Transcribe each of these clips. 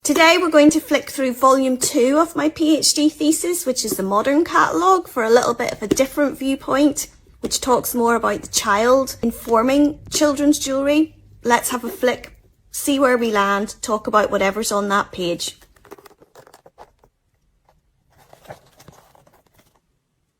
Today we're going to flick through volume 2 of my PhD thesis, which is the Modern Catalogue, for a little bit of a different viewpoint, which talks more about the child informing children's jewellery. Let's have a flick, see where we land, talk about whatever's on that page.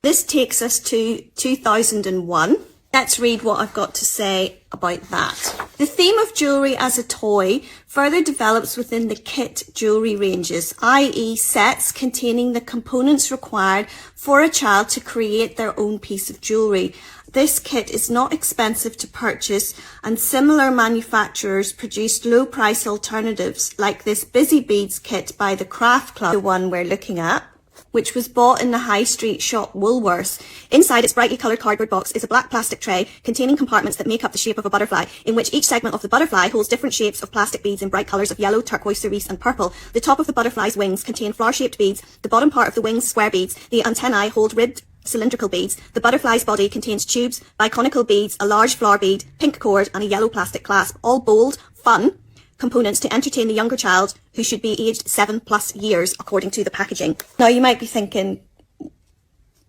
This takes us to 2001. Let's read what I've got to say about that. The theme of jewellery as a toy further develops within the kit jewellery ranges, i.e. sets containing the components required for a child to create their own piece of jewellery. This kit is not expensive to purchase, and similar manufacturers produced low-price alternatives like this Busy Beads kit by the Craft Club, the one we're looking at, which was bought in the high street shop Woolworths. Inside its brightly coloured cardboard box is a black plastic tray containing compartments that make up the shape of a butterfly, in which each segment of the butterfly holds different shapes of plastic beads in bright colours of yellow, turquoise, cerise and purple. The top of the butterfly's wings contain flower-shaped beads, the bottom part of the wings square beads, the antennae hold ribbed cylindrical beads, the butterfly's body contains tubes, biconical beads, a large flower bead, pink cord and a yellow plastic clasp, all bold, fun components to entertain the younger child, who should be aged 7+ years according to the packaging. Now you might be thinking,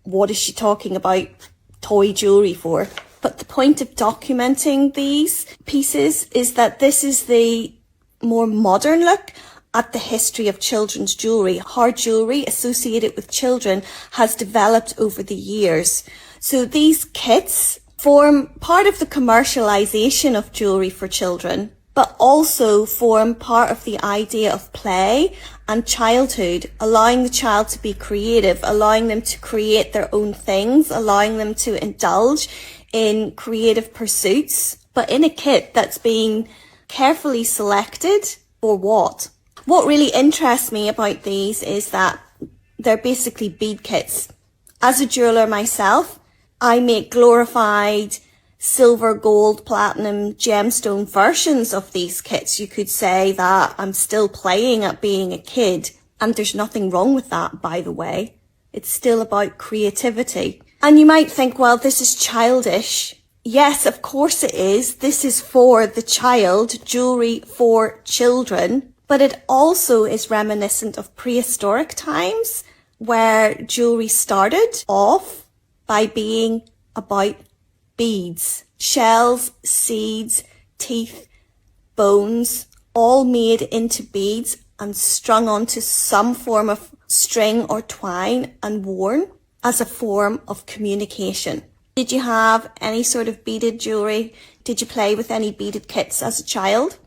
what is she talking about toy jewellery for? But the point of documenting these pieces is that this is the more modern look at the history of children's jewellery. How jewellery associated with children has developed over the years. So these kits form part of the commercialisation of jewellery for children, but also form part of the idea of play and childhood, allowing the child to be creative, allowing them to create their own things, allowing them to indulge in creative pursuits, but in a kit that's been carefully selected for what? What really interests me about these is that they're basically bead kits. As a jeweller myself, I make glorified silver, gold, platinum, gemstone versions of these kits. You could say that I'm still playing at being a kid, and there's nothing wrong with that, by the way. It's still about creativity. And you might think, well, this is childish. Yes, of course it is. This is for the child, jewellery for children, but it also is reminiscent of prehistoric times where jewellery started off by being about beads, shells, seeds, teeth, bones, all made into beads and strung onto some form of string or twine and worn as a form of communication. Did you have any sort of beaded jewellery? Did you play with any beaded kits as a child?